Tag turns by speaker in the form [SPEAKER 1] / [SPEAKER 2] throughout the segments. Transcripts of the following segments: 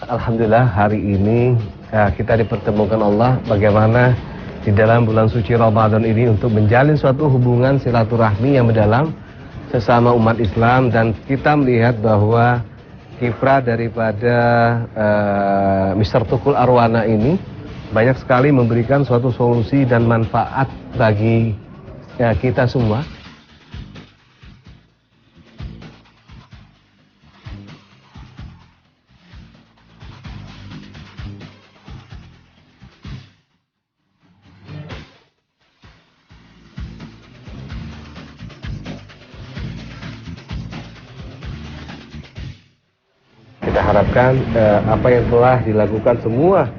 [SPEAKER 1] Alhamdulillah hari ini kita dipertemukan Allah bagaimana di dalam bulan suci Ramadan ini untuk menjalin suatu hubungan silaturahmi yang mendalam sesama umat Islam, dan kita melihat bahwa kiprah daripada Mr. Tukul Arwana ini banyak sekali memberikan suatu solusi dan manfaat bagi kita semua. Kita harapkan apa yang telah dilakukan semua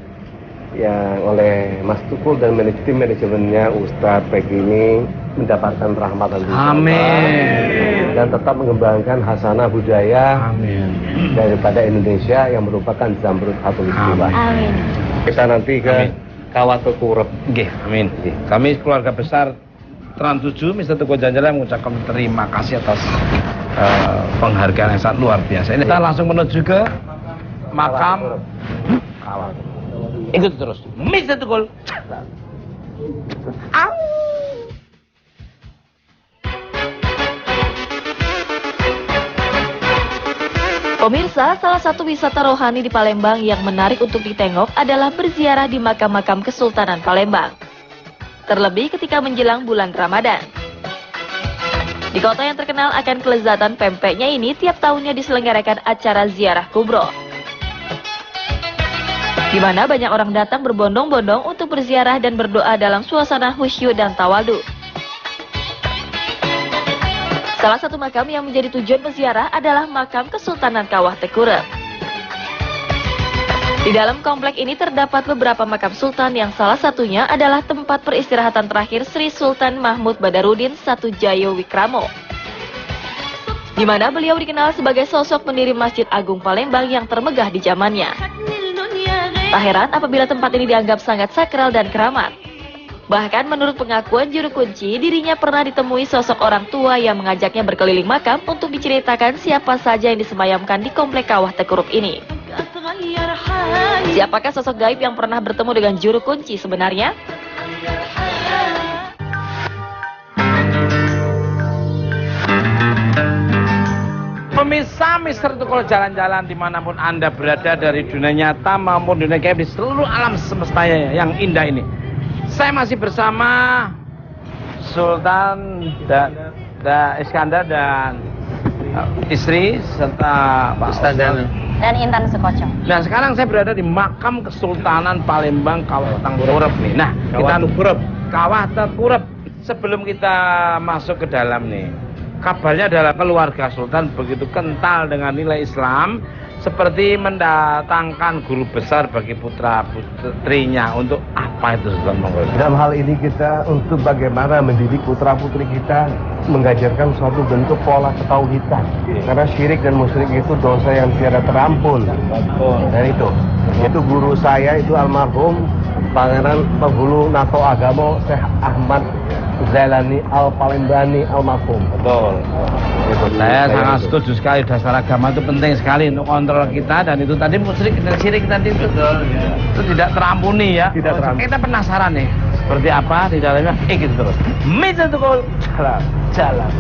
[SPEAKER 1] yang oleh Mas Tukul dan tim manajemennya Ustadz Peggy ini mendapatkan rahmat dan
[SPEAKER 2] amin,
[SPEAKER 1] dan tetap mengembangkan hasanah budaya
[SPEAKER 2] amin
[SPEAKER 1] daripada Indonesia yang merupakan Zamrud Khatul Istiwa.
[SPEAKER 3] Amin.
[SPEAKER 1] Kita nanti ke Kawah Tekurep.
[SPEAKER 2] Amin. Kami keluarga besar Trans 7 Mr. Tukul Janjala mengucapkan terima kasih atas penghargaan yang sangat luar biasa. Ini kita langsung menuju ke makam. Ikut terus, Mr. Tukul.
[SPEAKER 3] Pemirsa, salah satu wisata rohani di Palembang yang menarik untuk ditengok adalah berziarah di makam-makam Kesultanan Palembang. Terlebih ketika menjelang bulan Ramadan. Di kota yang terkenal akan kelezatan pempeknya ini, tiap tahunnya diselenggarakan acara ziarah kubro, di mana banyak orang datang berbondong-bondong untuk berziarah dan berdoa dalam suasana khusyuk dan tawadhu. Salah satu makam yang menjadi tujuan peziarah adalah makam Kesultanan Kawah Tekurep. Di dalam komplek ini terdapat beberapa makam sultan yang salah satunya adalah tempat peristirahatan terakhir Sri Sultan Mahmud Badarudin Satujayo Wikramo, di mana beliau dikenal sebagai sosok pendiri Masjid Agung Palembang yang termegah di zamannya. Tak heran apabila tempat ini dianggap sangat sakral dan keramat. Bahkan menurut pengakuan juru kunci, dirinya pernah ditemui sosok orang tua yang mengajaknya berkeliling makam untuk diceritakan siapa saja yang disemayamkan di komplek Kawah Tekurep ini. Siapakah sosok gaib yang pernah bertemu dengan juru kunci sebenarnya?
[SPEAKER 2] Pemirsa Mr. Tukul jalan-jalan dimanapun Anda berada, dari dunia nyata maupun dunia gaib, di seluruh alam semesta yang indah ini. Saya masih bersama Sultan Iskandar dan istri serta Pak Ustadz
[SPEAKER 3] Dan Intan Sekoco.
[SPEAKER 2] Nah, sekarang saya berada di makam Kesultanan Palembang Kawah Tekurep nih. Nah, Kawah Tekurep. Sebelum kita masuk ke dalam nih, kabarnya adalah keluarga Sultan begitu kental dengan nilai Islam, seperti mendatangkan guru besar bagi putra-putrinya. Untuk apa itu, Sultan Mongol?
[SPEAKER 1] Dalam hal ini kita untuk bagaimana mendidik putra-putri kita, mengajarkan suatu bentuk pola ketauhidan. Karena syirik dan musyrik itu dosa yang tiada terampun. Dan itu guru saya itu almarhum Pangeran Penghulu Nato Agamo Syekh Ahmad Zailani Al-Palembani Al-Mafhum.
[SPEAKER 2] Betul. Saya sangat setuju sekali, dasar agama itu penting sekali untuk kontrol kita, dan itu tadi musyrik dan syirik tadi itu tidak terampuni ya.
[SPEAKER 1] Tidak terampuni.
[SPEAKER 2] Kita penasaran nih seperti apa di dalamnya. Ikut terus. Mr. Tukul jalan.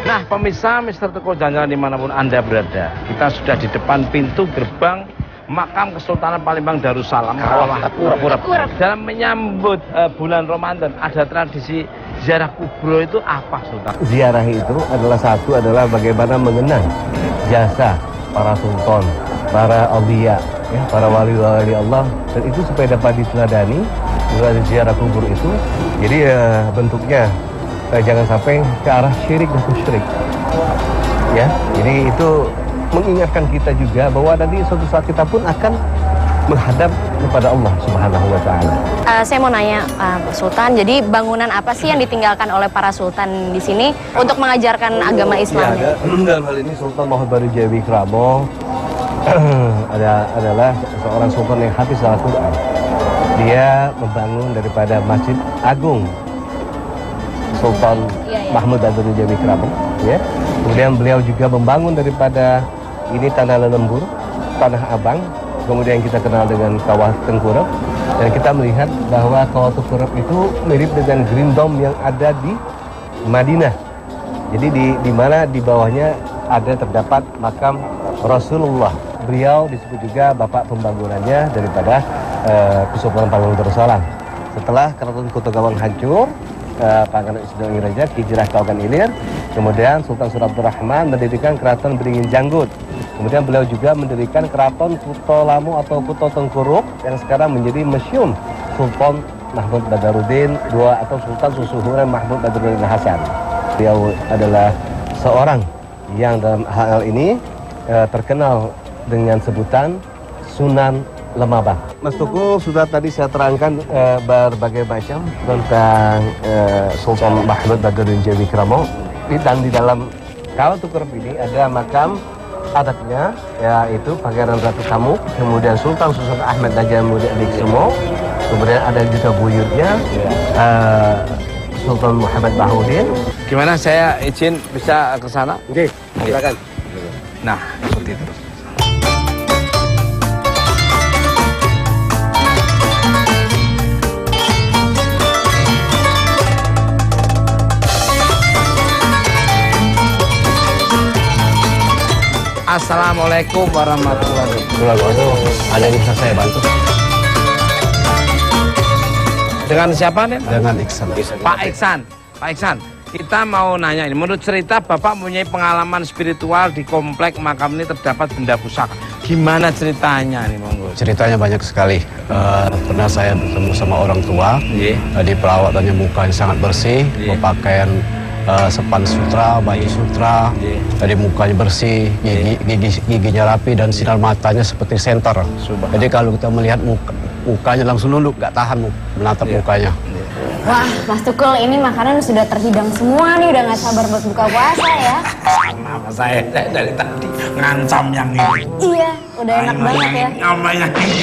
[SPEAKER 2] Nah, pemirsa Mr. Tukul jalan-jalan dimanapun Anda berada, kita sudah di depan pintu gerbang makam Kesultanan Palembang Darussalam Kawah Tekurep. Dalam menyambut bulan Ramadan, ada tradisi ziarah kubro. Itu apa, Sultan?
[SPEAKER 1] Ziarah itu adalah bagaimana mengenang jasa para sultan, para awliya, ya, para wali-wali Allah, dan itu supaya dapat diteladani. Juga ziarah kubur itu, jadi bentuknya jangan sampai ke arah syirik dan musyrik. Ya, jadi itu mengingatkan kita juga bahwa nanti suatu saat kita pun akan menghadap kepada Allah Subhanahu wa Ta'ala.
[SPEAKER 3] Saya mau nanya, Pak Sultan, jadi bangunan apa sih yang ditinggalkan oleh para sultan di sini untuk mengajarkan agama Islam?
[SPEAKER 1] Ya, dalam hal ini Sultan Mahmud Badarudin Wikramo adalah seorang sultan yang hafiz Al-Quran. dia membangun daripada Masjid Agung Sultan Mahmud Badarudin Wikramo, ya. Kemudian beliau juga membangun daripada ini Tanah Lelembur, Tanah Abang, kemudian kita kenal dengan Kawah Tengkurep, dan kita melihat bahwa Kawah Tengkurep itu mirip dengan Green Dome yang ada di Madinah. Jadi di mana di bawahnya ada terdapat makam Rasulullah. Beliau disebut juga bapak pembangunannya daripada Kesultanan Pahlawan Darussalam. Setelah Keraton Kota Gawang hancur, Pangeran Ismail Raja hijrah ke Ogan Ilir, kemudian Sultan Surabdurrahman mendirikan Keraton Beringin Janggut. Kemudian beliau juga mendirikan Keraton Kuto Lamu atau Kuto Tengkuruk yang sekarang menjadi Museum Sultan Mahmud Badarudin II atau Sultan Susuhunan Mahmud Badarudin Hasan. Beliau adalah seorang yang dalam hal ini terkenal dengan sebutan Sunan Lemabang. Mas Tuku sudah tadi saya terangkan berbagai macam tentang Sultan Mahmud Badarudin Wikramo, dan di dalam Kawah Tengkurep ini ada makam adatnya, yaitu Pangeran Ratu Samuk, kemudian Sultan Susun Ahmad Najamuddin Adiksumo, kemudian ada juga buyutnya Sultan Muhammad Baharudin.
[SPEAKER 2] Gimana, saya izin bisa ke sana?
[SPEAKER 1] Oke, silakan.
[SPEAKER 2] Nah, seperti itu. Assalamualaikum warahmatullahi wabarakatuh.
[SPEAKER 1] Ada yang bisa saya bantu?
[SPEAKER 2] Dengan siapa nih?
[SPEAKER 1] Dengan Iksan.
[SPEAKER 2] Pak Iksan. Pak Iksan, kita mau nanya ini. Menurut cerita Bapak mempunyai pengalaman spiritual di komplek makam ini terdapat benda pusaka. Gimana ceritanya nih, monggo?
[SPEAKER 4] Ceritanya banyak sekali. Pernah saya bertemu sama orang tua. Di perawatannya mukanya sangat bersih, berpakaian sepan sutra, bayi sutra, jadi mukanya bersih, giginya rapi, dan sinar matanya seperti senter. Jadi kalau kita melihat mukanya langsung nunduk, nggak tahan menatap mukanya.
[SPEAKER 5] Wah, Mas Tukul, ini makanan sudah terhidang semua nih, udah nggak sabar buat buka puasa ya.
[SPEAKER 2] Kenapa saya dari tadi ngancam yang ini?
[SPEAKER 5] Iya, udah enak banget ya.
[SPEAKER 2] Sama yang ini.